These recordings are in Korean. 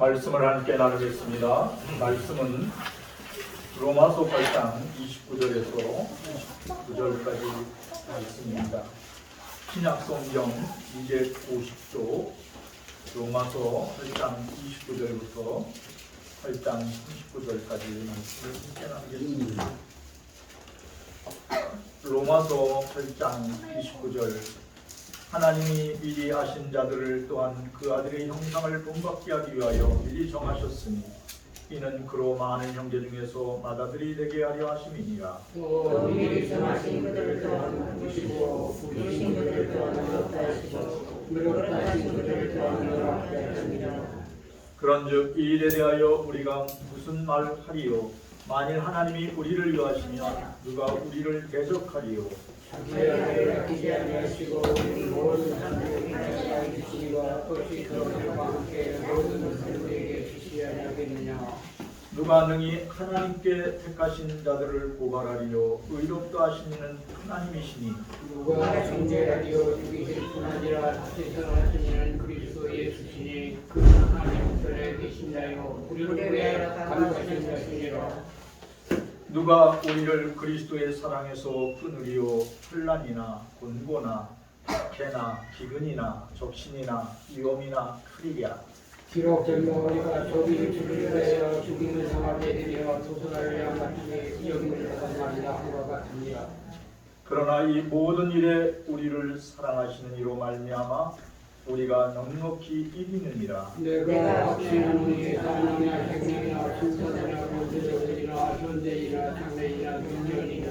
말씀을 함께 나누겠습니다. 말씀은 로마서 8장 29절에서 29절까지 말씀입니다. 신약성경 250조 로마서 8장 29절부터 8장 39절까지 말씀을 함께 나누겠습니다. 로마서 8장 29절 하나님이 미리 아신 자들을 또한 그 아들의 형상을 본받게 하기 위하여 미리 정하셨으니 이는 그로 많은 형제 중에서 맏아들이 되게 하려 하심이니라. 또 미리 정하신 그들을 또한 부르시고 부르신 그들을 또한 의롭다 하시고 의롭다 하신 그들을 또한 의롭게 하시니라. 그런즉 이 일에 대하여 우리가 무슨 말하리요? 만일 하나님이 우리를 위하시면 누가 우리를 대적하리요? 자기의 아들을 아끼지 아니하시고 우리 모든 사람들에게 가까이 주시니와 어찌 그러므로 함께 모든 것을 우리에게 주시지 아니하겠느냐. 누가 능히 하나님께 택하신 자들을 고발하리요? 의롭다 하신 이는 하나님이시니 누가 정죄하리요? 죽이실 뿐 아니라 다시 살아나신 이는 그리스도 예수시니 그는 하나님 편에 계신자요 우리를 위하여 감사하신 자시니라. 누가 우리를 그리스도의 사랑에서 끊으리요? 환난이나 곤고나 박해나 기근이나 적신이나 위험이나 칼이랴. 비록 전도 우리가 저비를 주를 위하여 죽임을 당하게 되며 도전하려 양 같으니 여김을 받은 말이나 한것 같으니라. 그러나 이 모든 일에 우리를 사랑하시는 이로 말미암아 우리가 넉넉히 이기느니라. 내가 확신하노니 사람이나 생명이나 신선이나 모세들이나 현대이나 장래이나 능력이나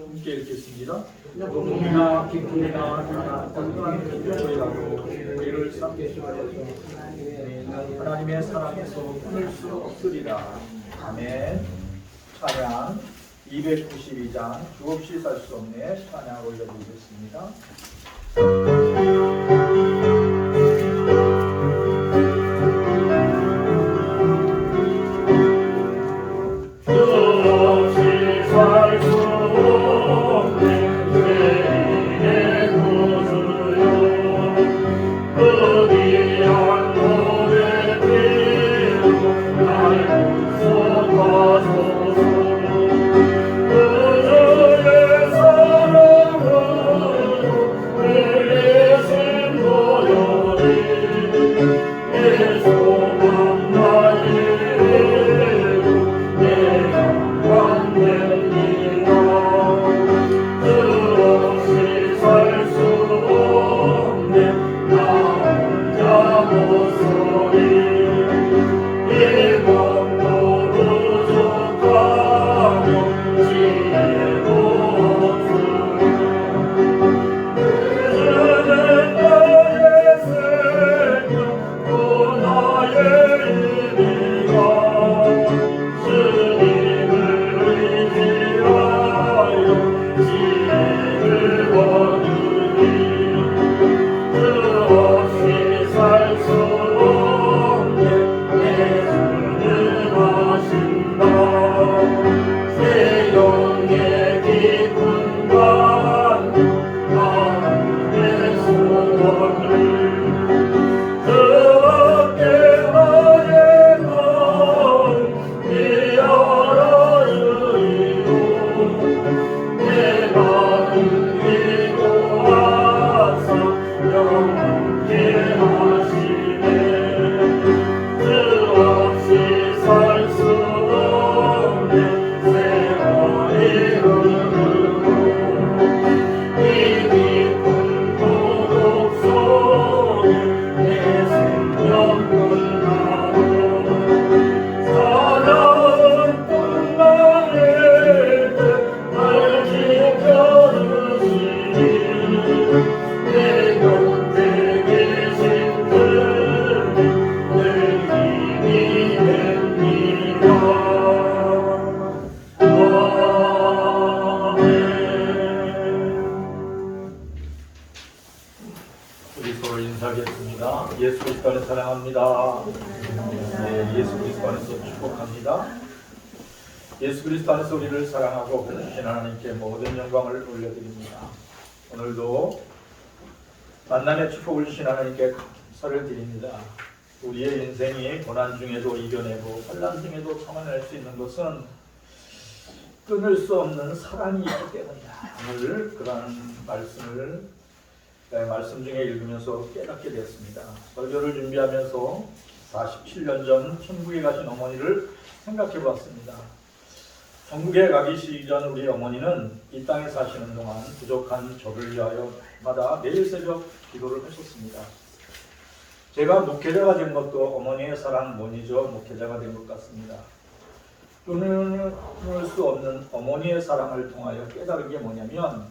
함께 읽겠습니다. 고통이나 기쁨이나 가난 어떠한 기쁨이라도 우리를 삼게 하소서. 하나님의 사랑에서 끊을 수 없으리라. 아멘. 찬양 292장 주없이 살 수 없네 찬양 올려드리겠습니다. 우리 서로 인사하겠습니다. 예수 그리스도 안에서 사랑합니다. 네, 예수 그리스도 안에서 축복합니다. 예수 그리스도 안에서 우리를 사랑하고 거듭하신 하나님께 모든 영광을 올려드립니다. 오늘도 만남의 축복을 주신 하나님께 감사를 드립니다. 우리의 인생이 고난 중에도 이겨내고 환난 중에도 참아낼 수 있는 것은 끊을 수 없는 사랑이 있기 때문이다. 오늘 그런 말씀 중에 읽으면서 깨닫게 됐습니다. 설교를 준비하면서 47년 전 천국에 가신 어머니를 생각해 봤습니다. 천국에 가기 시전 우리 어머니는 이 땅에 사시는 동안 부족한 저를 위하여 날마다 매일 새벽 기도를 하셨습니다. 제가 목회자가 된 것도 어머니의 사랑 못이죠. 목회자가 된 것 같습니다. 끊을 수 없는 어머니의 사랑을 통하여 깨달은 게 뭐냐면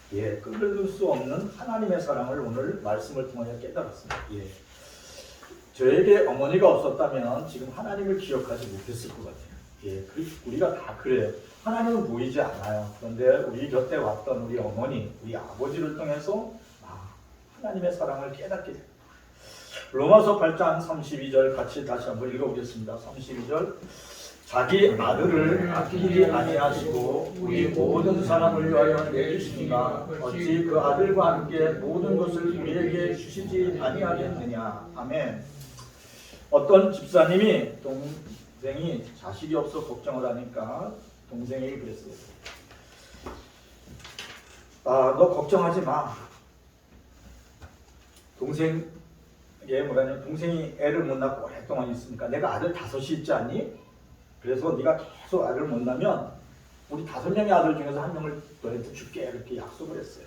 끊을 수 없는 하나님의 사랑을 오늘 말씀을 통하여 깨달았습니다. 저에게 어머니가 없었다면 지금 하나님을 기억하지 못했을 것 같아요. 우리가 다 그래요. 하나님은 보이지 않아요. 그런데 우리 곁에 왔던 우리 어머니, 우리 아버지를 통해서 하나님의 사랑을 깨닫게 됩니다. 로마서 8장 32절 같이 다시 한번 읽어보겠습니다. 32절 자기 아들을 아끼지 아니하시고 우리 모든 사람을 위하여 내주시니가 어찌 그 아들과 함께 모든 것을 우리에게 주시지 아니하겠느냐. 아멘. 어떤 집사님이 동생이 자식이 없어 걱정을 하니까 동생에게 그랬어요. 너 걱정하지 마. 동생이 애를 못 낳고 오랫동안 있으니까 내가 아들 5이 있지 않니? 그래서 네가 계속 아들을 못 낳으면 우리 5명의 아들 중에서 1명을 너한테 줄게 이렇게 약속을 했어요.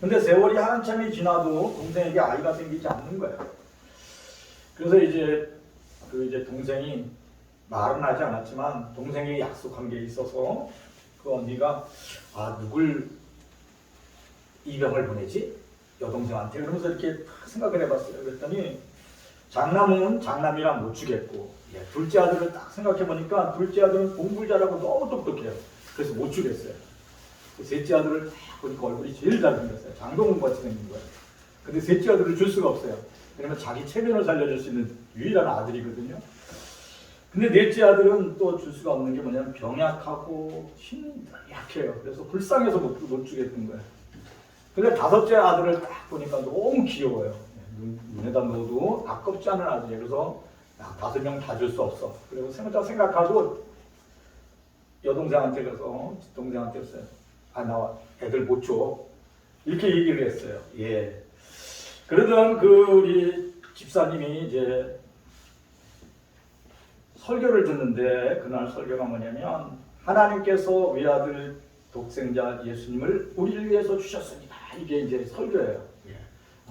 근데 세월이 한참이 지나도 동생에게 아이가 생기지 않는 거예요. 그래서 이제 동생이 말은 하지 않았지만 동생이 약속한 게 있어서 그 언니가 누굴 입양을 보내지? 여동생한테. 그러면서 이렇게 생각을 해봤어요. 그랬더니 장남은 장남이랑 못 주겠고 둘째 아들을 딱 생각해보니까 둘째 아들은 공부 잘하고 너무 똑똑해요. 그래서 못 주겠어요. 셋째 아들을 딱 보니까 얼굴이 제일 잘생겼어요. 장동훈같이 생긴 거예요. 근데 셋째 아들을 줄 수가 없어요. 왜냐면 자기 체면을 살려줄 수 있는 유일한 아들이거든요. 근데 넷째 아들은 또 줄 수가 없는 게 뭐냐면 병약하고 힘이 약해요. 그래서 불쌍해서 못 주겠는 거예요. 근데 5째 아들을 딱 보니까 너무 귀여워요. 눈에다 넣어도 아깝지 않은 아들이에요. 그래서 5명 다 줄 수 없어. 그리고 생각하고 여동생한테 가서 동생한테 했어요. 나 애들 못 줘. 이렇게 얘기를 했어요. 그러던 우리 집사님이 이제 설교를 듣는데 그날 설교가 뭐냐면 하나님께서 외아들 독생자 예수님을 우리를 위해서 주셨습니다. 이게 이제 설교예요.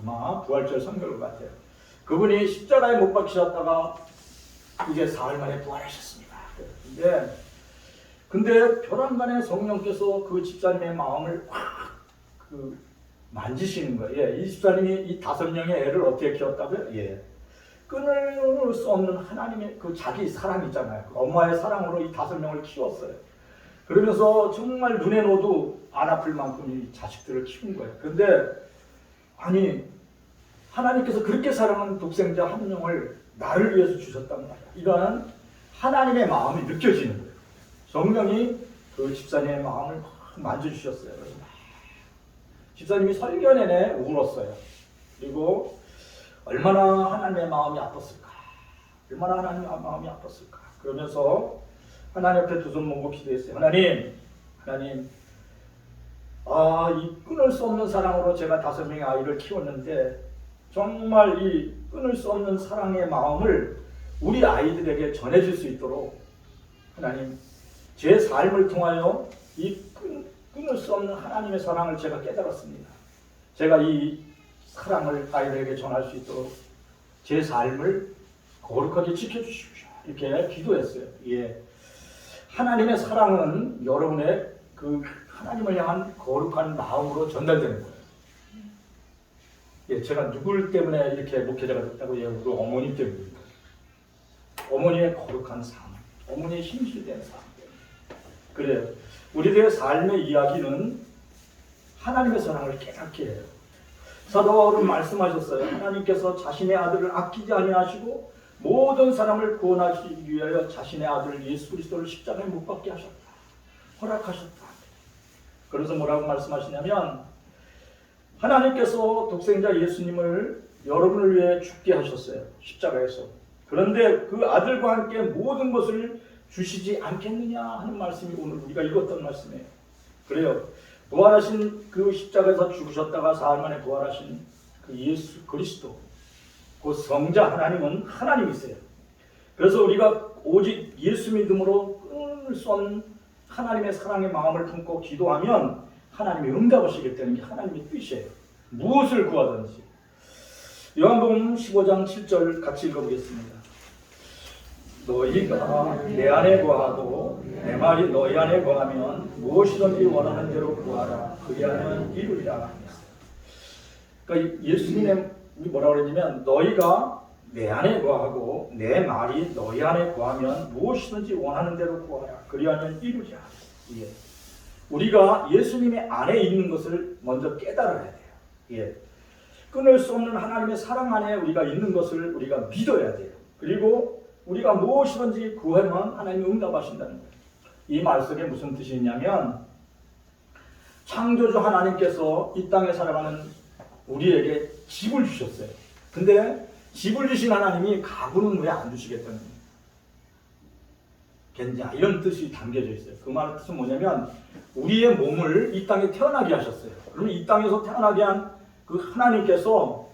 아마 부활절 설교 같아요. 그분이 십자가에 못 박히셨다가 이제 사흘 만에 부활하셨습니다. 근데 벼랑간에 성령께서 그 집사님의 마음을 확 만지시는 거예요. 이 집사님이 이 5명의 애를 어떻게 키웠다고요? 끊을 수 없는 하나님의 그 자기 사랑 있잖아요. 그 엄마의 사랑으로 이 5명을 키웠어요. 그러면서 정말 눈에 넣어도 안 아플 만큼 이 자식들을 키운 거예요. 근데 하나님께서 그렇게 사랑하는 독생자 1명을 나를 위해서 주셨단 말이야. 이러한 하나님의 마음이 느껴지는 거예요. 성령이 그 집사님의 마음을 만져주셨어요. 집사님이 설교 내내 울었어요. 그리고 얼마나 하나님의 마음이 아팠을까. 그러면서 하나님 앞에 2손 모으고 기도했어요. 하나님, 이 끊을 수 없는 사랑으로 제가 5명의 아이를 키웠는데 정말 이 끊을 수 없는 사랑의 마음을 우리 아이들에게 전해줄 수 있도록 하나님, 제 삶을 통하여 이 끊을 수 없는 하나님의 사랑을 제가 깨달았습니다. 제가 이 사랑을 아이들에게 전할 수 있도록 제 삶을 거룩하게 지켜주십시오. 이렇게 기도했어요. 하나님의 사랑은 여러분의 그 하나님을 향한 거룩한 마음으로 전달되는 거예요. 제가 누굴 때문에 이렇게 목회자가 됐다고요? 우리 어머님 때문입니다. 어머니의 거룩한 삶, 어머니의 힘실된 삶 때문에. 그래요. 우리들의 삶의 이야기는 하나님의 사랑을 깨닫게 해요. 사도 바울은 말씀하셨어요. 하나님께서 자신의 아들을 아끼지 아니하시고 모든 사람을 구원하시기 위하여 자신의 아들 예수 그리스도를 십자가에 못 박게 하셨다. 허락하셨다. 그래서 뭐라고 말씀하시냐면 하나님께서 독생자 예수님을 여러분을 위해 죽게 하셨어요. 십자가에서. 그런데 그 아들과 함께 모든 것을 주시지 않겠느냐 하는 말씀이 오늘 우리가 읽었던 말씀이에요. 그래요. 부활하신 그 십자가에서 죽으셨다가 사흘 만에 부활하신 그 예수 그리스도, 그 성자 하나님은 하나님이세요. 그래서 우리가 오직 예수 믿음으로 끊을 수 없는 하나님의 사랑의 마음을 품고 기도하면 하나님이 응답하시겠다는 게 하나님의 뜻이에요. 무엇을 구하든지. 요한복음 15장 7절 같이 읽어보겠습니다. 너희가 내 안에 거하고 내 말이 너희 안에 거하면 무엇이든지 원하는 대로 구하라. 그리하면 이루리라. 그러니까 예수님이 뭐라고 그랬냐면 너희가 내 안에 거하고 내 말이 너희 안에 거하면 무엇이든지 원하는 대로 구하라. 그리하면 이루리라. 예. 우리가 예수님의 안에 있는 것을 먼저 깨달아야 돼요. 예. 끊을 수 없는 하나님의 사랑 안에 우리가 있는 것을 우리가 믿어야 돼요. 그리고 우리가 무엇이든지 구하면 하나님이 응답하신다는 거예요. 이 말 속에 무슨 뜻이 있냐면 창조주 하나님께서 이 땅에 살아가는 우리에게 집을 주셨어요. 근데 집을 주신 하나님이 가구는 왜 안 주시겠다는 거예요. 겠냐 이런 뜻이 담겨져 있어요. 그 말의 뜻은 뭐냐면 우리의 몸을 이 땅에 태어나게 하셨어요. 그러면 이 땅에서 태어나게 한 그 하나님께서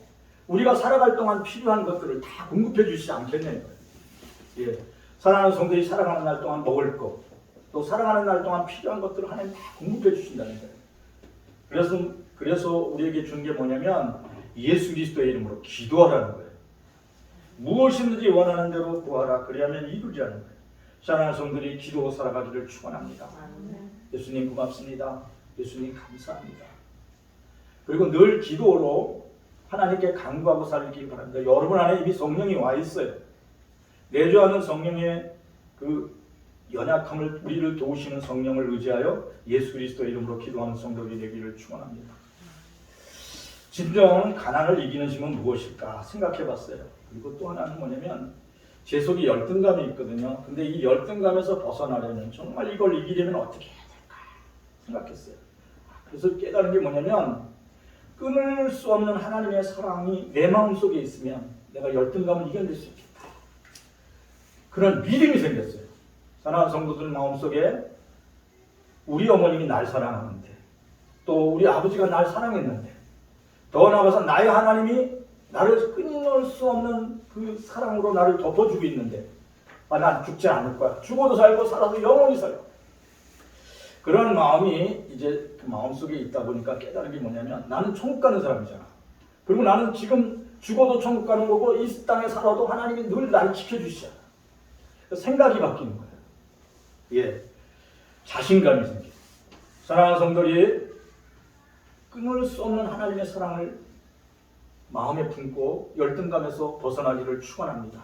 우리가 살아갈 동안 필요한 것들을 다 공급해 주시지 않겠냐는 거예요. 예. 사랑하는 성도들이 살아가는 날 동안 먹을 것, 또 살아가는 날 동안 필요한 것들을 하나님 다 공급해 주신다는 거예요. 그래서 우리에게 준 게 뭐냐면 예수 그리스도의 이름으로 기도하라는 거예요. 무엇이든지 원하는 대로 구하라. 그리하면 이루리라는 거예요. 사랑하는 성도들이 기도로 살아가기를 축원합니다. 예수님 고맙습니다. 예수님 감사합니다. 그리고 늘 기도로 하나님께 간구하고 살기 바랍니다. 여러분 안에 이미 성령이 와 있어요. 내주하는 성령의 그 연약함을 우리를 도우시는 성령을 의지하여 예수 그리스도의 이름으로 기도하는 성도들이 되기를 축원합니다. 진정 가난을 이기는 힘은 무엇일까 생각해봤어요. 그리고 또 하나는 뭐냐면 제 속에 열등감이 있거든요. 근데 이 열등감에서 벗어나려면 정말 이걸 이기려면 어떻게 해야 될까 생각했어요. 그래서 깨달은 게 뭐냐면 끊을 수 없는 하나님의 사랑이 내 마음속에 있으면 내가 열등감을 이겨낼 수 있겠다. 그런 믿음이 생겼어요. 사랑하는 성도들 마음속에 우리 어머님이 날 사랑하는데 또 우리 아버지가 날 사랑했는데 더 나아가서 나의 하나님이 나를 끊을 수 없는 그 사랑으로 나를 덮어주고 있는데 난 죽지 않을 거야. 죽어도 살고 살아도 영원히 살고. 그런 마음이 이제 그 마음속에 있다 보니까 깨달은 게 뭐냐면 나는 천국 가는 사람이잖아. 그리고 나는 지금 죽어도 천국 가는 거고 이 땅에 살아도 하나님이 늘 나를 지켜주시잖아. 생각이 바뀌는 거예요. 예, 자신감이 생겨요. 사랑하는 성도들이 끊을 수 없는 하나님의 사랑을 마음에 품고 열등감에서 벗어나기를 축원합니다.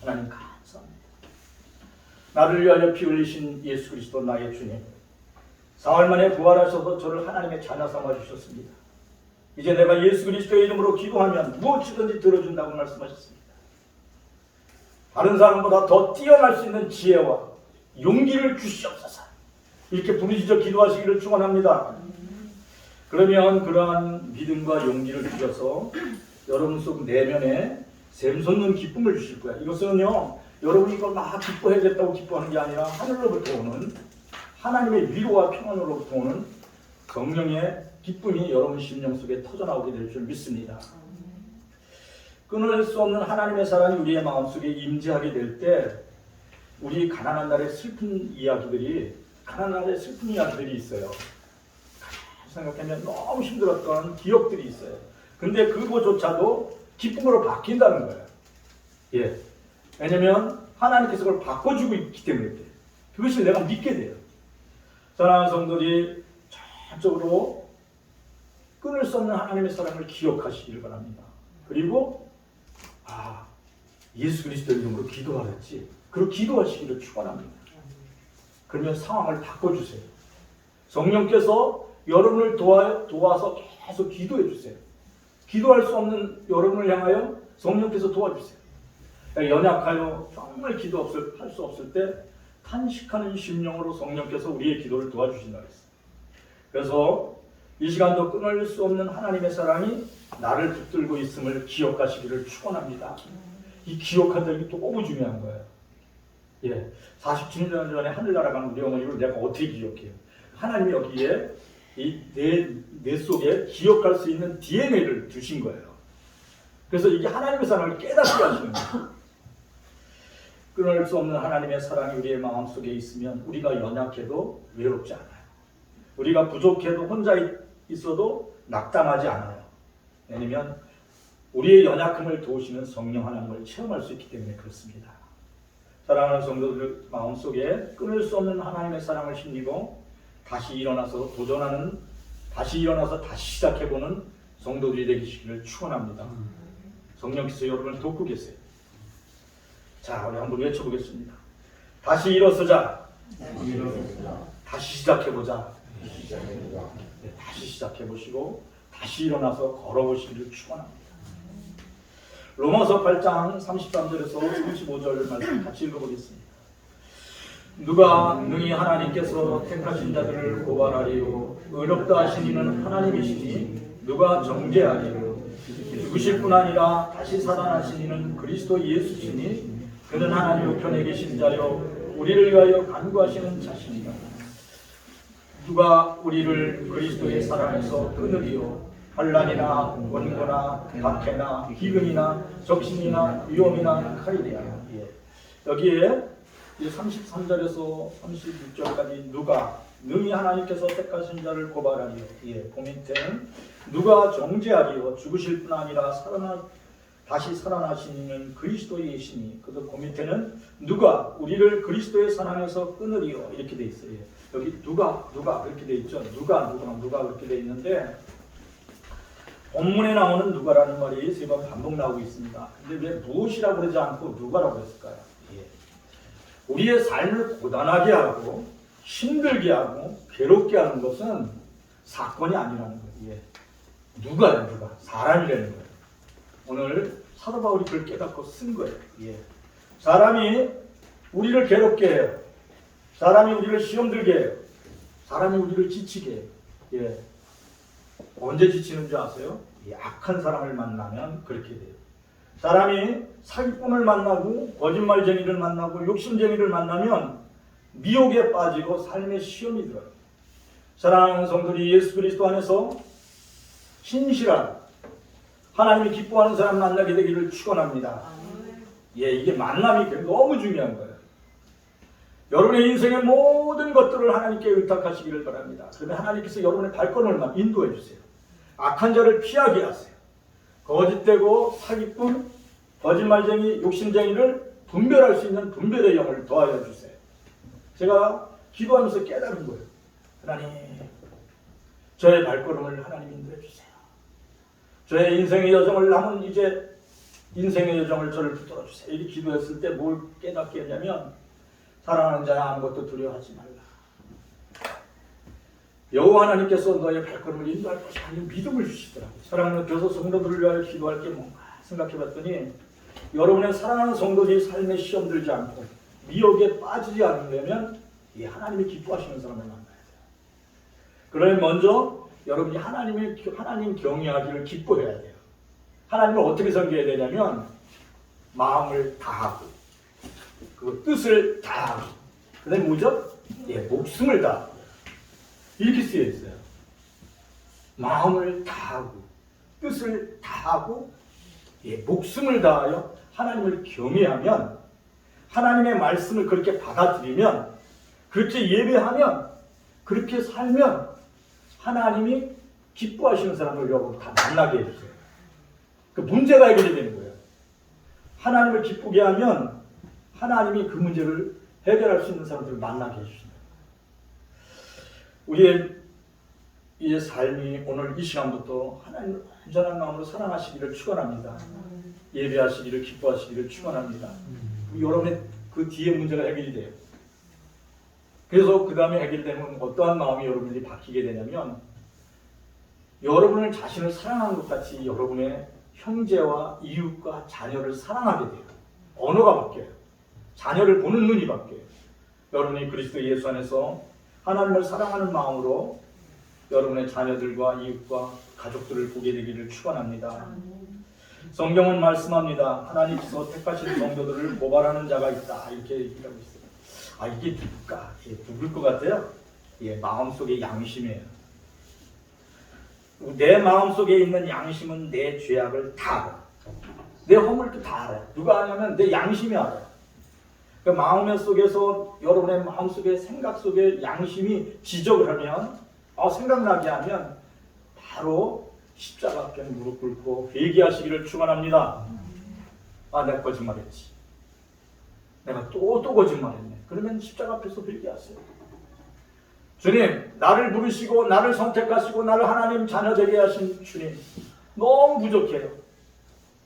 하나님 감사합니다. 나를 위하여 피 흘리신 예수 그리스도 나의 주님, 사흘 만에 부활하셔서 저를 하나님의 자녀 삼아 주셨습니다. 이제 내가 예수 그리스도의 이름으로 기도하면 무엇이든지 들어준다고 말씀하셨습니다. 다른 사람보다 더 뛰어날 수 있는 지혜와 용기를 주시옵소서. 이렇게 부르짖어 기도하시기를 축원합니다. 그러면 그러한 믿음과 용기를 주셔서 여러분 속 내면에 샘솟는 기쁨을 주실 거야. 이것은요, 여러분이 이걸 막 기뻐해야겠다고 기뻐하는 게 아니라 하늘로부터 오는 하나님의 위로와 평안으로부터 오는 성령의 기쁨이 여러분 심령 속에 터져나오게 될 줄 믿습니다. 끊을 수 없는 하나님의 사랑이 우리의 마음속에 임재하게 될 때 우리 가난한 날의 슬픈 이야기들이 있어요. 생각하면 너무 힘들었던 기억들이 있어요. 근데 그거조차도 기쁨으로 바뀐다는 거예요. 예. 왜냐면 하나님께서 그걸 바꿔주고 있기 때문에 그것을 내가 믿게 돼요. 사랑하는 성도들이 전적으로 끊을 수 없는 하나님의 사랑을 기억하시기를 바랍니다. 그리고 예수 그리스도 이름으로 기도하랬지. 그리고 기도하시기를 축원합니다. 그러면 상황을 바꿔주세요. 성령께서 여러분을 도와서 계속 기도해 주세요. 기도할 수 없는 여러분을 향하여 성령께서 도와주세요. 연약하여 정말 할 수 없을 때 탄식하는 심령으로 성령께서 우리의 기도를 도와주신다고 했어요. 그래서 이 시간도 끊을 수 없는 하나님의 사랑이 나를 붙들고 있음을 기억하시기를 축원합니다. 이 기억한다는 게 너무 중요한 거예요. 예, 47년 전에 하늘 날아간 우리 어머니를 내가 어떻게 기억해요? 하나님이 여기에 내 속에 기억할 수 있는 DNA를 두신 거예요. 그래서 이게 하나님의 사랑을 깨닫게 하시는 거예요. 끊을 수 없는 하나님의 사랑이 우리의 마음속에 있으면 우리가 연약해도 외롭지 않아요. 우리가 부족해도 혼자 있어도 낙담하지 않아요. 왜냐하면 우리의 연약함을 도우시는 성령 하나님을 체험할 수 있기 때문에 그렇습니다. 사랑하는 성도들 마음속에 끊을 수 없는 하나님의 사랑을 힘입어 다시 일어나서 다시 시작해보는 성도들이 되시기를 축원합니다. 성령께서 여러분을 돕고 계세요. 자, 우리 한번 외쳐보겠습니다. 다시 일어서자. 다시 시작해보자. 네, 다시 시작해보시고 다시 일어나서 걸어보시기를 축원합니다. 로마서 8장 33절에서 35절 말씀 같이 읽어보겠습니다. 누가 능히 하나님께서 택하신 자들을 고발하리요 의롭다 하신 이는 하나님이시니 누가 정죄하리요 죽으실 뿐 아니라 다시 살아나신 이는 그리스도 예수시니 그는 하나님 우편에 계신 자요 우리를 위하여 간구하시는 자신이다. 누가 우리를 그리스도의 사랑에서 끊으리요 환난이나 원고나 박해나 기근이나 적신이나 위험이나 칼이랴. 여기에 33절에서 36절까지 누가 능히 하나님께서 택하신 자를 고발하리요. 그 밑에는 누가 정죄하리요 죽으실 뿐 아니라 다시 살아나신 이는 그리스도이시니. 그 밑에는 누가 우리를 그리스도의 사랑에서 끊으리요 이렇게 돼 있어요. 여기 누가 그렇게 돼 있죠. 누가 그렇게 돼 있는데 본문에 나오는 누가라는 말이 세 번 반복 나오고 있습니다. 근데 왜 무엇이라고 그러지 않고 누가라고 했을까요? 우리의 삶을 고단하게 하고 힘들게 하고 괴롭게 하는 것은 사건이 아니라는 거예요. 누가 사람이라는 거예요. 오늘 사도 바울이 그걸 깨닫고 쓴 거예요. 사람이 우리를 괴롭게 해요. 사람이 우리를 시험 들게 해요. 사람이 우리를 지치게 해요. 언제 지치는 줄 아세요? 악한 사람을 만나면 그렇게 돼요. 사람이 사기꾼을 만나고 거짓말쟁이를 만나고 욕심쟁이를 만나면 미혹에 빠지고 삶의 시험이 들어요. 사랑하는 성도들이 예수 그리스도 안에서 신실한 하나님이 기뻐하는 사람 만나게 되기를 축원합니다. 이게 만남이 너무 중요한 거예요. 여러분의 인생의 모든 것들을 하나님께 의탁하시기를 바랍니다. 그러면 하나님께서 여러분의 발걸음을 인도해 주세요. 악한 자를 피하게 하세요. 거짓되고 사기꾼, 거짓말쟁이, 욕심쟁이를 분별할 수 있는 분별의 영을 더하여 주세요. 제가 기도하면서 깨달은 거예요. 하나님, 저의 발걸음을 하나님 인도해 주세요. 저의 인생의 여정을 남은 이제 인생의 여정을 저를 붙들어 주세요. 이렇게 기도했을 때 뭘 깨닫게 했냐면 사랑하는 자야 아무것도 두려워하지 말라. 여호와 하나님께서 너의 발걸음을 인도할 것이 아닌 믿음을 주시더라고요. 사랑하는 교소 성도들을 위하여 기도할 게 뭔가 생각해봤더니 여러분의 사랑하는 성도들이 삶에 시험 들지 않고 미혹에 빠지지 않으려면 이 하나님이 기뻐하시는 사람을 만나야 돼요. 그러면 먼저 여러분이 하나님 경외하기를 기뻐해야 돼요. 하나님을 어떻게 섬겨야 되냐면 마음을 다하고 그 뜻을 다하고 그 다음에 뭐죠? 목숨을 다하고 이렇게 쓰여 있어요. 마음을 다하고 뜻을 다하고 목숨을 다하여 하나님을 경외하면 하나님의 말씀을 그렇게 받아들이면 그렇게 예배하면 그렇게 살면 하나님이 기뻐하시는 사람을 여러분 다 만나게 해주세요. 그 문제가 해결이 되는 거예요. 하나님을 기쁘게 하면 하나님이 그 문제를 해결할 수 있는 사람들을 만나게 해주신다. 우리의 이 삶이 오늘 이 시간부터 하나님을 온전한 마음으로 사랑하시기를 축원합니다. 예배하시기를 기뻐하시기를 축원합니다. 여러분의 그 뒤에 문제가 해결이 돼요. 그래서 그 다음에 해결되면 어떠한 마음이 여러분들이 바뀌게 되냐면 여러분을 자신을 사랑하는 것 같이 여러분의 형제와 이웃과 자녀를 사랑하게 돼요. 언어가 바뀌어요. 자녀를 보는 눈이 바뀌어요. 여러분이 그리스도 예수 안에서 하나님을 사랑하는 마음으로 여러분의 자녀들과 이웃과 가족들을 보게 되기를 축원합니다. 성경은 말씀합니다. 하나님께서 택하신 성도들을 고발하는 자가 있다 이렇게 얘기하고 있어요. 아, 이게 누굴까? 누굴 것 같아요? 마음속의 양심이에요. 내 마음속에 있는 양심은 내 죄악을 다 알아. 내 허물도 다 알아. 누가 아냐면 내 양심이 알아. 그 마음 속에서 여러분의 마음속에 생각 속에 양심이 지적을 하면 생각나게 하면 바로 십자가 앞에 무릎 꿇고 회개하시기를 축원합니다. 내가 거짓말했지. 내가 또 거짓말했네. 그러면 십자가 앞에서 회개하세요. 주님, 나를 부르시고 나를 선택하시고 나를 하나님 자녀 되게 하신 주님, 너무 부족해요.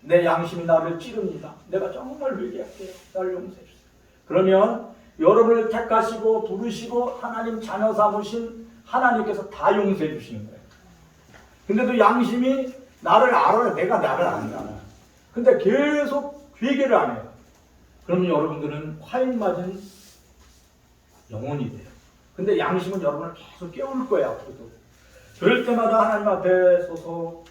내 양심이 나를 찌릅니다. 내가 정말 회개할게요. 나를 용서해 주세요. 그러면 여러분을 택하시고 부르시고 하나님 자녀 삼으신 하나님께서 다 용서해 주시는 거예요. 근데도 양심이 나를 알아요. 내가 나를 안다. 근데 계속 회개를 안 해요. 그러면 여러분들은 화인 맞은 영혼이 돼요. 근데 양심은 여러분을 계속 깨울 거예요. 앞으로도. 그럴 때마다 하나님 앞에 서서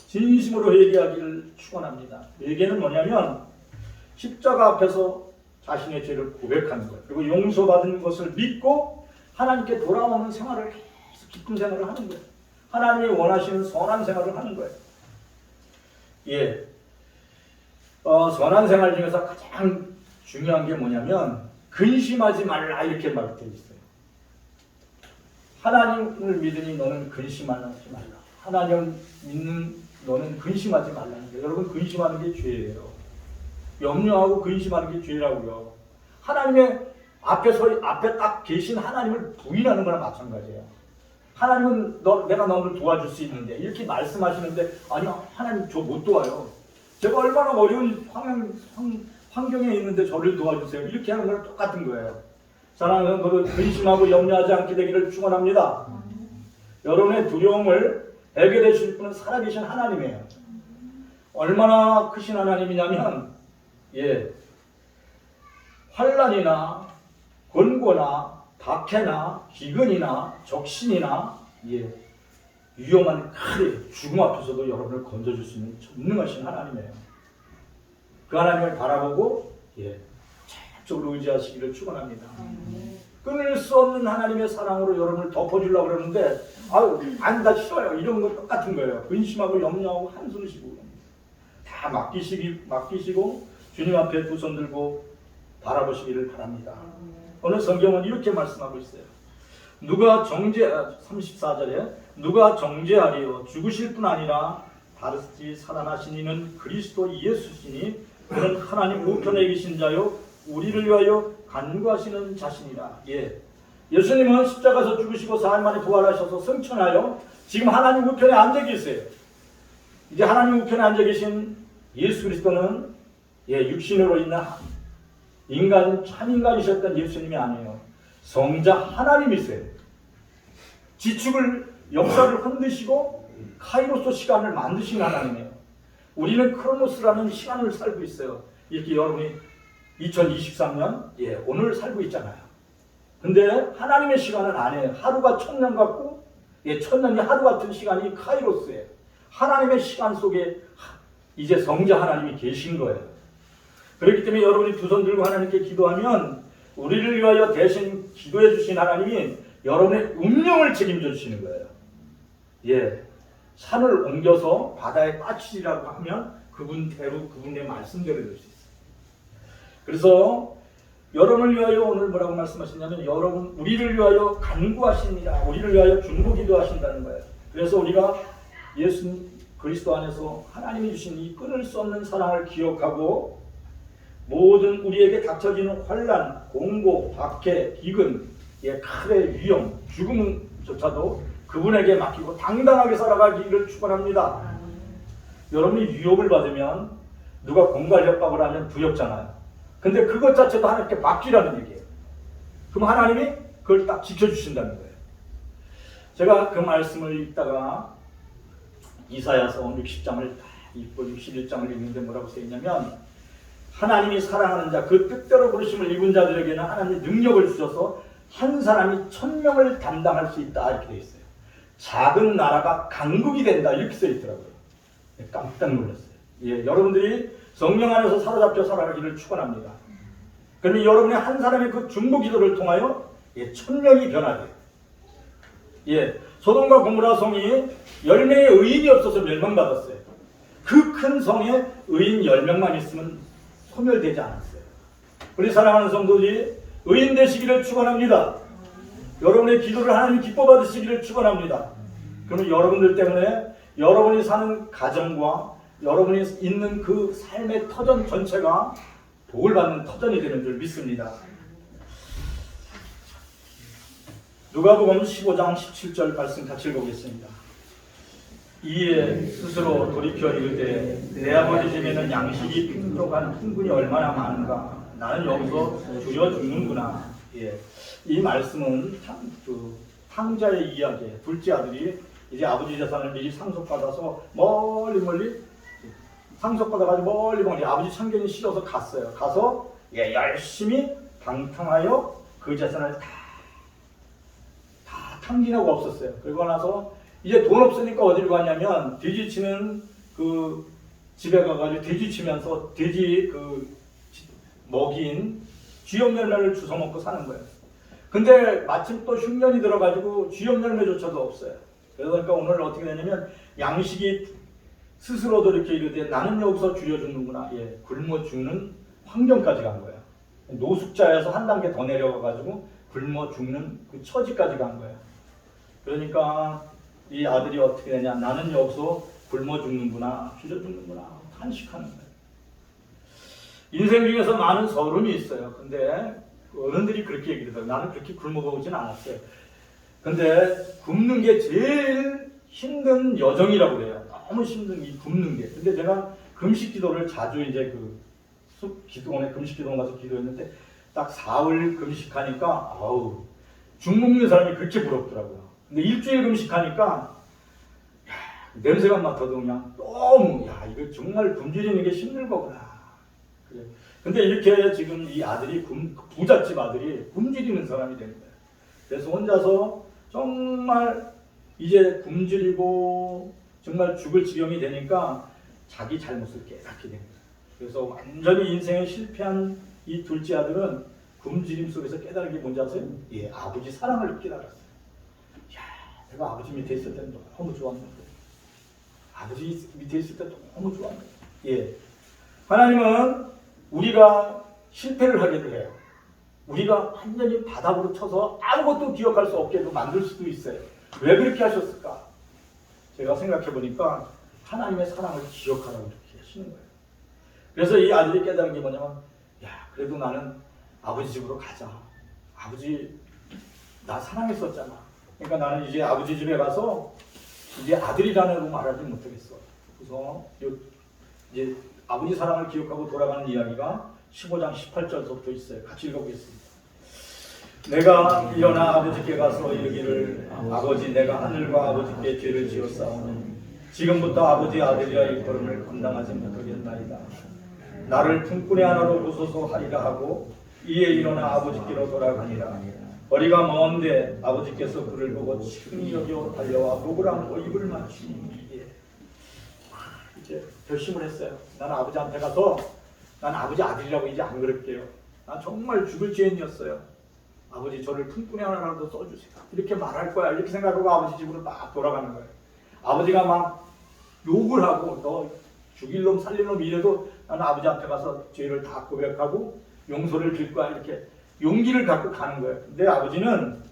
진심으로 회개하기를 축원합니다. 회개는 뭐냐면 십자가 앞에서 자신의 죄를 고백하는 거예요. 그리고 용서받은 것을 믿고 하나님께 돌아오는 생활을 계속 기쁜 생활을 하는 거예요. 하나님이 원하시는 선한 생활을 하는 거예요. 선한 생활 중에서 가장 중요한 게 뭐냐면 근심하지 말라 이렇게 말되어 있어요. 하나님을 믿으니 너는 근심하지 말라. 하나님을 믿는 너는 근심하지 말라는 거예요. 여러분, 근심하는 게 죄예요. 염려하고 근심하는 게 죄라고요. 하나님의 앞에 딱 계신 하나님을 부인하는 거나 마찬가지예요. 하나님은 내가 너를 도와줄 수 있는데 이렇게 말씀하시는데 아니요, 하나님 저 못 도와요. 제가 얼마나 어려운 환경에 있는데 저를 도와주세요. 이렇게 하는 거랑 똑같은 거예요. 사랑하는 것을 근심하고 염려하지 않게 되기를 축원합니다. 여러분의 두려움을 해결해 주실 분은 살아계신 하나님이에요. 얼마나 크신 하나님이냐면 환난이나 권고나 박해나 기근이나 적신이나 위험한 칼에 죽음 앞에서도 여러분을 건져줄 수 있는 전능하신 하나님이에요. 그 하나님을 바라보고 적극적으로 의지하시기를 축원합니다. 끊을 수 없는 하나님의 사랑으로 여러분을 덮어주려고 그러는데 나 싫어요. 이런 거 똑같은 거예요. 근심하고 염려하고 한숨 쉬고 다 맡기시고 주님 앞에 두 손 들고 바라보시기를 바랍니다. 오늘 성경은 이렇게 말씀하고 있어요. 34절에 누가 정죄하리요 죽으실 뿐 아니라 다시 살아나신 이는 그리스도 예수시니 그는 하나님 우편에 계신 자요 우리를 위하여 간구하시는 자신이라. 예수님은 십자가에서 죽으시고 사흘 만에 부활하셔서 승천하여 지금 하나님 우편에 앉아 계세요. 이제 하나님 우편에 앉아 계신 예수 그리스도는 육신으로 있는 참인간이셨던 예수님이 아니에요. 성자 하나님이세요. 지축을 역사를 흔드시고 카이로스 시간을 만드신 하나님이에요. 우리는 크로노스라는 시간을 살고 있어요. 이렇게 여러분이 2023년 오늘 살고 있잖아요. 근데 하나님의 시간은 아니에요. 하루가 천년 같고 천년이 하루 같은 시간이 카이로스예요. 하나님의 시간 속에 이제 성자 하나님이 계신 거예요. 그렇기 때문에 여러분이 두 손 들고 하나님께 기도하면 우리를 위하여 대신 기도해 주신 하나님이 여러분의 운명을 책임져 주시는 거예요. 산을 옮겨서 바다에 빠치라고 하면 그분대로 그분의 말씀대로 될 수 있어요. 그래서 여러분을 위하여 오늘 뭐라고 말씀하시냐면 우리를 위하여 간구하십니다. 우리를 위하여 중보기도 하신다는 거예요. 그래서 우리가 예수 그리스도 안에서 하나님이 주신 이 끊을 수 없는 사랑을 기억하고 모든 우리에게 닥쳐지는 환난, 공고, 박해, 기근, 칼의 위험, 죽음조차도 그분에게 맡기고 당당하게 살아가기를 축원합니다. 여러분이 유혹을 받으면 누가 공갈 협박을 하면 두렵잖아요. 근데 그것 자체도 하나님께 맡기라는 얘기예요. 그럼 하나님이 그걸 딱 지켜주신다는 거예요. 제가 그 말씀을 읽다가 이사야서 60장을 다 읽고 61장을 읽는데 뭐라고 써있냐면 하나님이 사랑하는 자, 그 뜻대로 부르심을 입은 자들에게는 하나님이 능력을 주셔서 한 사람이 1000명을 담당할 수 있다 이렇게 되어 있어요. 작은 나라가 강국이 된다 이렇게 써 있더라고요. 깜짝 놀랐어요. 예, 여러분들이 성령 안에서 사로잡혀 살아가기를 축원합니다. 그러면 여러분의 한 사람의 그 중보 기도를 통하여 천명이 변화돼요. 예, 소돔과 고모라 성이 10명의 의인이 없어서 멸망받았어요. 그 큰 성에 의인 10명만 있으면 소멸되지 않았어요. 우리 사랑하는 성도들이 의인 되시기를 축원합니다. 여러분의 기도를 하나님 기뻐 받으시기를 축원합니다. 그러면 여러분들 때문에 여러분이 사는 가정과 여러분이 있는 그 삶의 터전 전체가 복을 받는 터전이 되는 줄 믿습니다. 누가복음 15장 17절 말씀 같이 읽어보겠습니다. 이에 스스로 돌이켜 이르되 내 아버지 집에는 양식이 풍족한 흥분이 얼마나 많은가. 나는 여기서 주여 죽는구나. 예. 이 말씀은 탕자의 이야기예요. 둘째 아들이 이제 아버지 재산을 미리 상속받아서 멀리 상속받아가지고 멀리 아버지 참견이 싫어서 갔어요. 가서 열심히 방탕하여 그 재산을 다 탕진하고 없었어요. 그리고 나서 이제 돈 없으니까 어디로 가냐면 돼지치는 그 집에 가가지고 돼지치면서 돼지 그 먹인 쥐염 열매를 주워 먹고 사는 거예요. 근데 마침 또 흉년이 들어가지고 쥐염 열매조차도 없어요. 그러니까 오늘 어떻게 되냐면 양식이 스스로도 이렇게 이르되 나는 여기서 줄여 죽는구나. 예, 굶어 죽는 환경까지 간 거예요. 노숙자에서 한 단계 더 내려가가지고 굶어 죽는 그 처지까지 간 거예요. 그러니까 이 아들이 어떻게 되냐. 나는 여기서 굶어 죽는구나. 줄여 죽는구나. 탄식하는 거예요. 인생 중에서 많은 서름이 있어요. 근데 어른들이 그렇게 얘기를 해요. 나는 그렇게 굶어보진 않았어요. 근데 굶는 게 제일 힘든 여정이라고 그래요. 너무 힘든 이 굶는 게. 근데 제가 금식 기도를 자주 이제 기도원에 금식 기도원 가서 기도했는데 딱 4월 금식하니까 죽 먹는 사람이 그렇게 부럽더라고요. 근데 일주일 금식하니까 냄새가 맡아도 그냥 너무 이거 정말 굶주리는 게 힘든 거구나. 그래. 근데 이렇게 지금 이 아들이 부잣집 아들이 굶주리는 사람이 된 거예요. 그래서 혼자서 정말 이제 굶주리고 정말 죽을 지경이 되니까 자기 잘못을 깨닫게 된 거예요. 그래서 완전히 인생에 실패한 이 둘째 아들은 굶주림 속에서 깨달은 게 뭔지 아세요? 예, 아버지 사랑을 깨달았어요. 내가 아버지 밑에 있을 때 너무 좋았는데, 아버지 밑에 있을 때 너무 좋았는데. 예, 하나님은 우리가 실패를 하게도 해요. 우리가 완전히 바닥으로 쳐서 아무것도 기억할 수 없게도 만들 수도 있어요. 왜 그렇게 하셨을까? 제가 생각해 보니까 하나님의 사랑을 기억하라고 이렇게 하시는 거예요. 그래서 이 아들이 깨달은 게 뭐냐면, 그래도 나는 아버지 집으로 가자. 아버지 나 사랑했었잖아. 그러니까 나는 이제 아버지 집에 가서 이제 아들이라는 말하지 못하겠어. 그래서 이제 아버지 사랑을 기억하고 돌아가는 이야기가 15장 18절부터 있어요. 같이 읽어보겠습니다. 내가 일어나 아버지께 가서 이르기를 아버지 내가 하늘과 아버지께 죄를 지었사오니 지금부터 아버지 아들이야 이 걸음을 감당하지 못하겠나이다. 나를 품꾼의 하나로 보소서 하리라 하고 이에 일어나 아버지께로 돌아가니라. 거리가 먼데 아버지께서 그를 보고 친히 여겨 달려와 목을 안고 입을 맞추니 이제 결심을 했어요. 나는 아버지한테 가서 난 아버지 아들이라고 이제 안 그럴게요. 난 정말 죽을 죄인이었어요. 아버지 저를 품꾼의 하나라도 써주세요. 이렇게 말할 거야. 이렇게 생각하고 아버지 집으로 막 돌아가는 거예요. 아버지가 막 욕을 하고 너 죽일 놈 살릴 놈 이래도 나는 아버지 앞에 가서 죄를 다 고백하고 용서를 빌 거야. 이렇게 용기를 갖고 가는 거예요. 근데 아버지는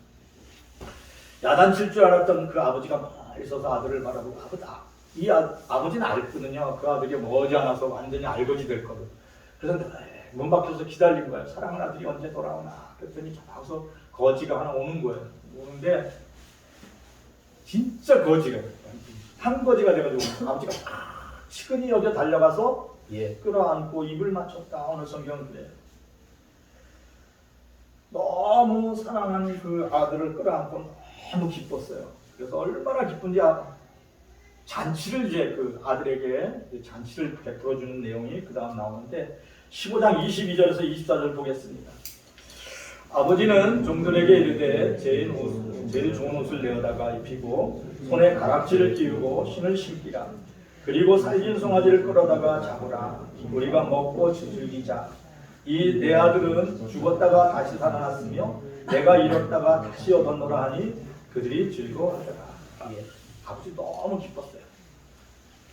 야단칠 줄 알았던 그 아버지가 막 있어서 아들을 바라보고 아버지는 알거든요. 그 아들이 머지않아서 완전히 알거지 될 거를. 그래서 문 밖에서 기다린 거예요. 사랑하는 아들이 언제 돌아오나. 그랬더니 저기서 거지가 하나 오는 거예요. 오는데 진짜 거지가 한 거지가 돼가지고 아버지가 치근히 여겨 달려가서 끌어안고 입을 맞췄다. 오늘 성경은 그래요. 너무 사랑하는 그 아들을 끌어안고 너무 기뻤어요. 그래서 얼마나 기쁜지 잔치를 이제 그 아들에게 잔치를 베풀어주는 내용이 그 다음 나오는데 15장 22절에서 24절 보겠습니다. 아버지는 종들에게 이르되 제일 좋은 옷을 내어다가 입히고 손에 가락지를 띄우고 신을 신기라. 그리고 살진 송아지를 끌어다가 잡으라. 우리가 먹고 즐기자. 이 내 아들은 죽었다가 다시 살아났으며 내가 잃었다가 다시 얻었노라 하니 그들이 즐거워하더라. 예, 아버지 너무 기뻤어요.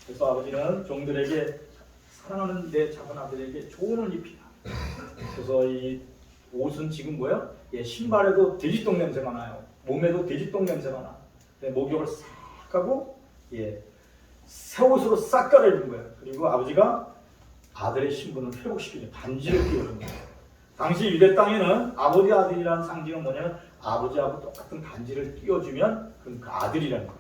그래서 아버지는 종들에게 사랑하는 내 작은 아들에게 좋은 옷을 입히라. 그래서 이 옷은 지금 뭐예요? 예, 신발에도 돼지똥 냄새가 나요. 몸에도 돼지똥 냄새가 나. 목욕을 싹 하고 새 옷으로 싹 갈아입은 거예요. 그리고 아버지가 아들의 신분을 회복시키는 반지를 띄워준 거예요. 당시 유대 땅에는 아버지 아들이라는 상징은 뭐냐면 아버지하고 똑같은 반지를 띄워주면 그건 그 아들이라는 거예요.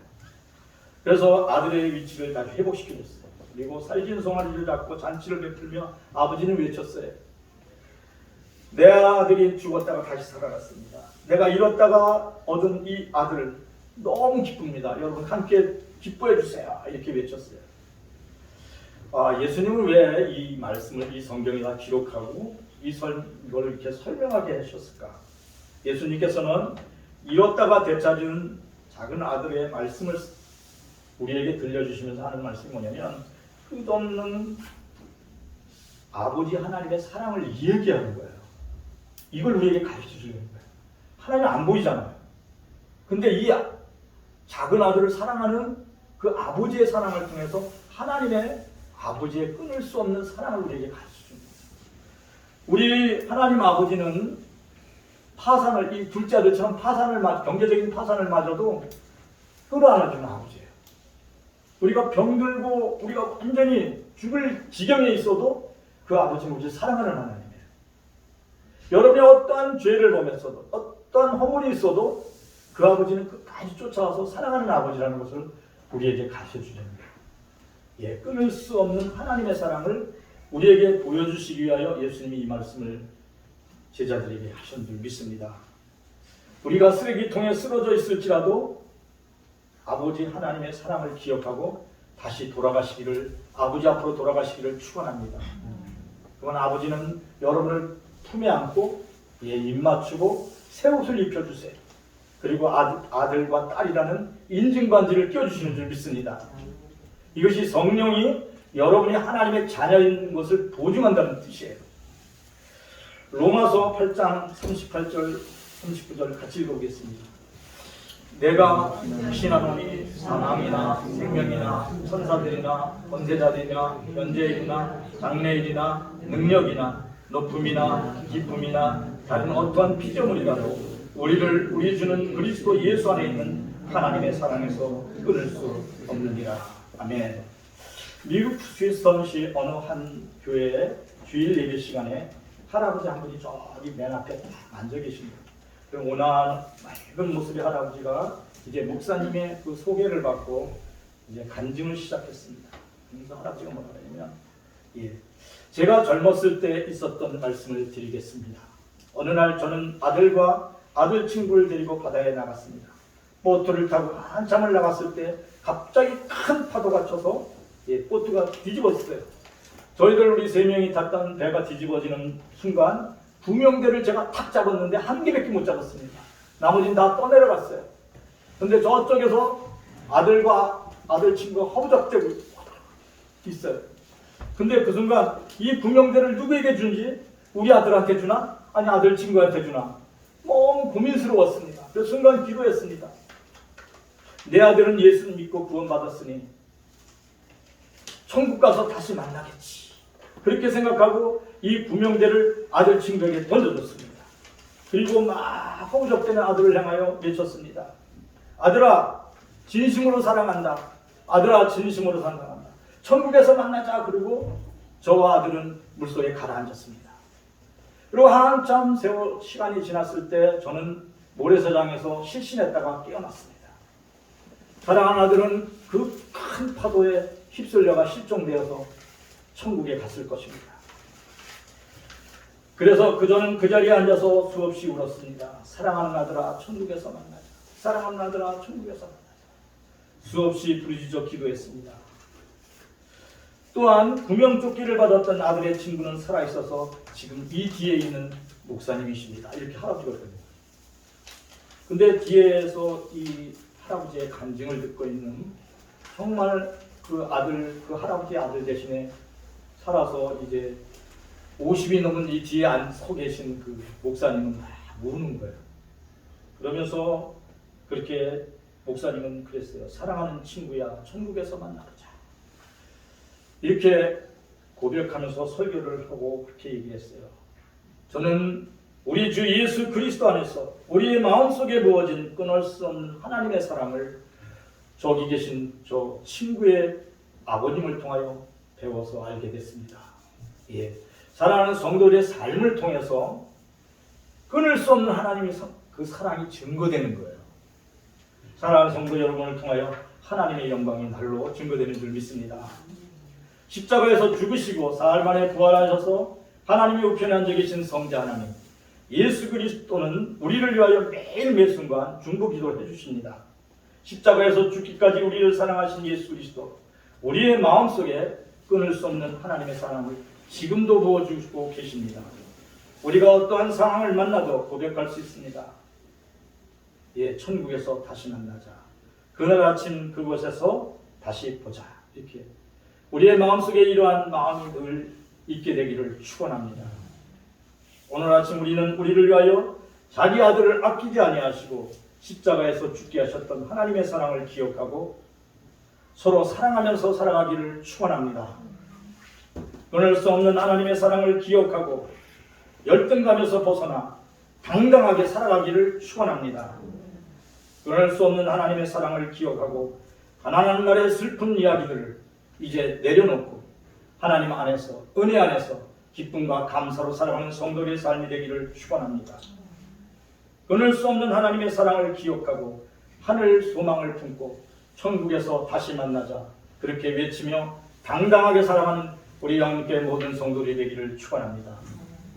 그래서 아들의 위치를 다시 회복시켜줬어요. 그리고 살진 송아지를 잡고 잔치를 베풀며 아버지는 외쳤어요. 내 아들이 죽었다가 다시 살아났습니다. 내가 잃었다가 얻은 이 아들을 너무 기쁩니다. 여러분 함께 기뻐해 주세요. 이렇게 외쳤어요. 예수님은 왜 이 말씀을 이 성경에다 기록하고 이걸 이렇게 설명하게 하셨을까? 예수님께서는 잃었다가 되찾은 작은 아들의 말씀을 우리에게 들려주시면서 하는 말씀이 뭐냐면 끝없는 아버지 하나님의 사랑을 이야기하는 거예요. 이걸 우리에게 가르쳐 주는 거예요. 하나님 안 보이잖아요. 근데 이 작은 아들을 사랑하는 그 아버지의 사랑을 통해서 하나님의 아버지의 끊을 수 없는 사랑을 우리에게 가르쳐 줍니다. 우리 하나님 아버지는 파산을, 이 둘째 아들처럼 경제적인 파산을 맞아도 끌어안아주는 아버지예요. 우리가 병들고 우리가 완전히 죽을 지경에 있어도 그 아버지는 우리를 사랑하는 하나님이에요. 여러분이 어떠한 죄를 범했어도 어떠한 허물이 있어도 그 아버지는 끝까지 쫓아와서 사랑하는 아버지라는 것을 우리에게 가르쳐 주십니다. 끊을 수 없는 하나님의 사랑을 우리에게 보여주시기 위하여 예수님이 이 말씀을 제자들에게 하신 줄 믿습니다. 우리가 쓰레기통에 쓰러져 있을지라도 아버지 하나님의 사랑을 기억하고 다시 아버지 앞으로 돌아가시기를 축원합니다. 그건 아버지는 여러분을 품에 안고 입 맞추고 새 옷을 입혀주세요. 그리고 아들과 딸이라는 인증반지를 껴주시는 줄 믿습니다. 이것이 성령이 여러분이 하나님의 자녀인 것을 보증한다는 뜻이에요. 로마서 8장 38절 39절 같이 읽어보겠습니다. 내가 확신하노니 사망이나 생명이나 천사들이나 권세자들이나 현재일이나 장래일이나 능력이나 높음이나 기쁨이나 다른 어떠한 피조물이라도 우리 주는 그리스도 예수 안에 있는 하나님의 사랑에서 끊을 수 없느니라. 아멘. 미국 스위스턴시 어느 한 교회의 주일 예배 시간에 할아버지 한 분이 저기 맨 앞에 딱 앉아 계십니다. 온화한 맑은 모습의 할아버지가 이제 목사님의 그 소개를 받고 이제 간증을 시작했습니다. 그래서 할아버지가 뭐라 하냐면 제가 젊었을 때 있었던 말씀을 드리겠습니다. 어느 날 저는 아들과 아들 친구를 데리고 바다에 나갔습니다. 보트를 타고 한참을 나갔을 때 갑자기 큰 파도가 쳐서 보트가 뒤집어졌어요. 저희들 우리 3명이 탔던 배가 뒤집어지는 순간 2명대를 제가 탁 잡았는데 한 개밖에 못 잡았습니다. 나머지는 다 떠내려갔어요. 근데 저쪽에서 아들과 아들 친구가 허우적대고 있어요. 근데 그 순간 이 2명대를 누구에게 준지, 우리 아들한테 주나? 아니 아들 친구한테 주나? 너무 고민스러웠습니다. 그 순간 기도했습니다. 내 아들은 예수를 믿고 구원받았으니 천국 가서 다시 만나겠지. 그렇게 생각하고 이 9명대를 아들 친구에게 던져줬습니다. 그리고 막 허우적대는 아들을 향하여 외쳤습니다. 아들아, 진심으로 사랑한다. 아들아, 진심으로 사랑한다. 천국에서 만나자. 그리고 저와 아들은 물속에 가라앉았습니다. 그리고 한참 세월 시간이 지났을 때 저는 모래사장에서 실신했다가 깨어났습니다. 사랑하는 아들은 그 큰 파도에 휩쓸려가 실종되어서 천국에 갔을 것입니다. 그래서 저는 그 자리에 앉아서 수없이 울었습니다. 사랑하는 아들아, 천국에서 만나자. 사랑하는 아들아, 천국에서 만나자. 수없이 부르짖어 기도했습니다. 또한 구명조끼를 받았던 아들의 친구는 살아있어서 지금 이 뒤에 있는 목사님이십니다. 이렇게 할아버지거든요. 근데 뒤에서 이 할아버지의 간증을 듣고 있는 정말 그 아들, 그 할아버지의 아들 대신에 살아서 이제 50이 넘은 이 뒤에 서 계신 그 목사님은 막 우는 거예요. 그러면서 그렇게 목사님은 그랬어요. 사랑하는 친구야, 천국에서 만나보자. 이렇게 고백하면서 설교를 하고 그렇게 얘기했어요. 저는 우리 주 예수 그리스도 안에서 우리의 마음속에 부어진 끊을 수 없는 하나님의 사랑을 저기 계신 저 친구의 아버님을 통하여 배워서 알게 됐습니다. 예, 사랑하는 성도들의 삶을 통해서 끊을 수 없는 하나님의 그 사랑이 증거되는 거예요. 사랑하는 성도 여러분을 통하여 하나님의 영광이 날로 증거되는 줄 믿습니다. 십자가에서 죽으시고 사흘 만에 부활하셔서 하나님의 우편에 앉아 계신 성자 하나님 예수 그리스도는 우리를 위하여 매일 매순간 중보기도를 해주십니다. 십자가에서 죽기까지 우리를 사랑하신 예수 그리스도, 우리의 마음속에 끊을 수 없는 하나님의 사랑을 지금도 부어주고 계십니다. 우리가 어떠한 상황을 만나도 고백할 수 있습니다. 예, 천국에서 다시 만나자. 그날 아침 그곳에서 다시 보자. 이렇게 우리의 마음속에 이러한 마음이 늘 있게 되기를 축원합니다. 오늘 아침 우리는 우리를 위하여 자기 아들을 아끼지 아니하시고 십자가에서 죽게 하셨던 하나님의 사랑을 기억하고 서로 사랑하면서 살아가기를 축원합니다. 끊을 수 없는 하나님의 사랑을 기억하고 열등감에서 벗어나 당당하게 살아가기를 축원합니다. 끊을 수 없는 하나님의 사랑을 기억하고 가난한 날의 슬픈 이야기들을 이제 내려놓고 하나님 안에서, 은혜 안에서 기쁨과 감사로 살아가는 성도의 삶이 되기를 축원합니다. 끊을 수 없는 하나님의 사랑을 기억하고 하늘 소망을 품고 천국에서 다시 만나자. 그렇게 외치며 당당하게 살아가는 우리 함께 모든 성도들이 되기를 축원합니다.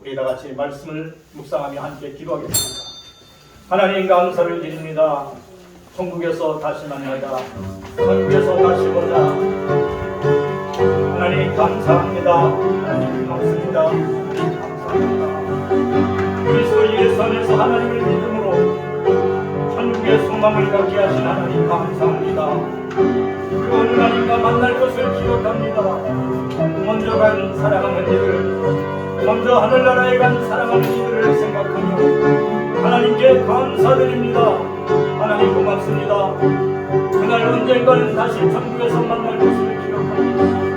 우리 다 같이 말씀을 묵상하며 함께 기도하겠습니다. 하나님 감사를 드립니다. 천국에서 다시 만나자. 천국에서 다시 보자. 하나님 감사합니다. 하나님 고맙습니다. 감사합니다. 그리스도 예수 안에서 하나님을 믿음으로 천국의 소망을 갖게 하신 하나님 감사합니다. 그 어느 날인가 만날 것을 기억합니다. 먼저 간 사랑하는 이들, 먼저 하늘나라에 간 사랑하는 이들을 생각하며 하나님께 감사드립니다. 하나님 고맙습니다. 그날 언젠가는 다시 천국에서 만날 것을 기억합니다.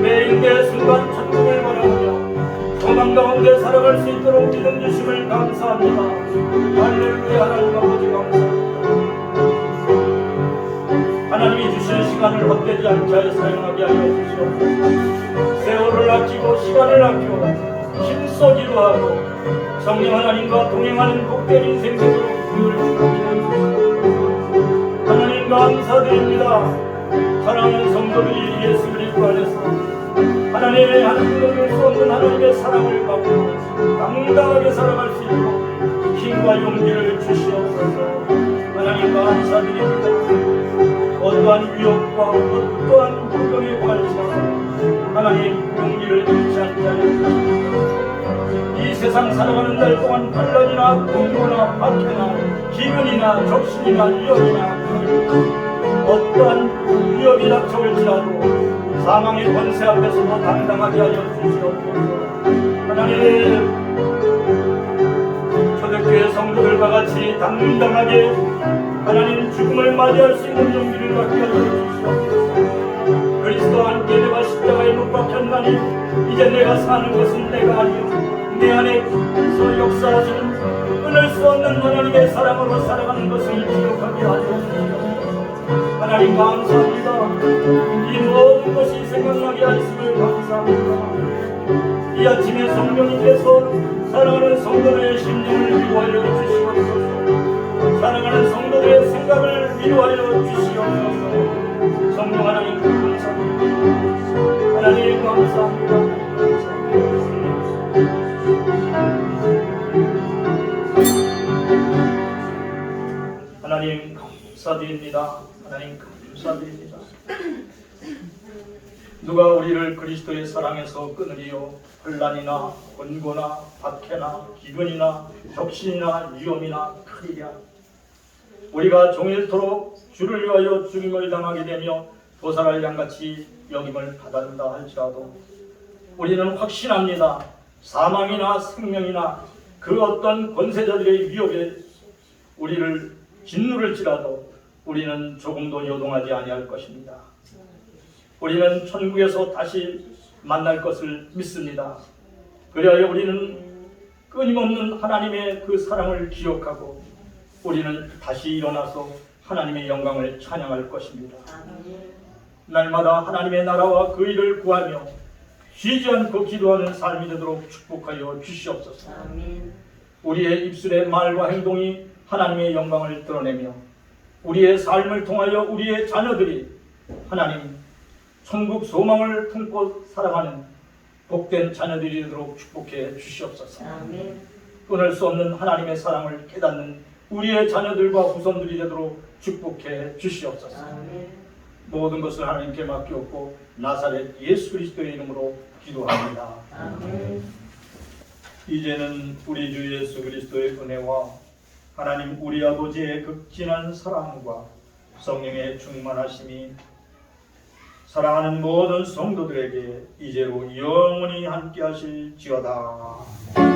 매일 매 순간 천국을 바라보며 소망 가운데 살아갈 수 있도록 믿음 주심을 감사합니다. 할렐루야. 하나님 아버지 감사합니다. 하나님이 주신 시간을 헛되지 않게 하여 사용하게 하여 주시옵소서. 세월을 아끼고 시간을 아끼고 힘써 기도하고 성령 하나님과 동행하는 복된 인생 되도록 하나님 감사드립니다. 사랑하는 성도들이 예수 그리스도 안에서 하나님의 하나님을 볼 수 없는 하나님의 사랑을 받고 당당하게 살아갈 수 있도록 힘과 용기를 주시옵소서. 하나님 감사드립니다. 어떠한 위협과 어떠한 고통에 관해서 하나님 용기를 잃지 않게 하여 주시옵소서. 이 세상 살아가는 날 동안 환난이나 공고나 박해나 기근이나 적신이나 위협이나 어떠한 위협이 닥쳐올지라도 사망의 권세 앞에서도 당당하게 하여 주시옵소서. 하나님 초대교회 성도들과 같이 당당하게 하나님 죽음을 맞이할 수 있는 용기를 갖게 하여 주시옵소서. 그리스도와 함께 내가 십자가에 못 박혔나니 이제 내가 사는 것은 내가 아니요 내 안에서 역사하시는 끊을 수 없는 하나님의 사랑으로 살아가는 것을 기억하게 하여 주시옵소서. 하나님 감사합니다. 이 모든 것이 생각나게 하심을 감사합니다. 이 아침에 성령님께서 사랑하는 성도들의 심령을 위로하여 주시옵소서. 사랑하는 성도들의 생각을 위로하여 주시옵소서. 성령 하나님 감사합니다. 하나님 감사합니다. 하나님 감사드립니다. 하나님 감사드립니다. 누가 우리를 그리스도의 사랑에서 끊으리요? 환난이나 권고나 박해나 기근이나 적신이나 위험이나 칼이랴 우리가 종일토록 주를 위하여 죽임을 당하게 되며 도살할 양같이 여김을 받았다 할지라도 우리는 확신합니다. 사망이나 생명이나 그 어떤 권세자들의 위협에 우리를 짓누를지라도 우리는 조금도 요동하지 아니할 것입니다. 우리는 천국에서 다시 만날 것을 믿습니다. 그리하여 우리는 끊임없는 하나님의 그 사랑을 기억하고 우리는 다시 일어나서 하나님의 영광을 찬양할 것입니다. 날마다 하나님의 나라와 그 일을 구하며 쉬지 않고 기도하는 삶이 되도록 축복하여 주시옵소서. 우리의 입술의 말과 행동이 하나님의 영광을 드러내며 우리의 삶을 통하여 우리의 자녀들이 하나님 천국 소망을 품고 살아가는 복된 자녀들이 되도록 축복해 주시옵소서. 끊을 수 없는 하나님의 사랑을 깨닫는 우리의 자녀들과 후손들이 되도록 축복해 주시옵소서. 모든 것을 하나님께 맡기옵고 나사렛 예수 그리스도의 이름으로 기도합니다. 이제는 우리 주 예수 그리스도의 은혜와 하나님 우리 아버지의 극진한 사랑과 성령의 충만하심이 사랑하는 모든 성도들에게 이제로 영원히 함께 하실지어다.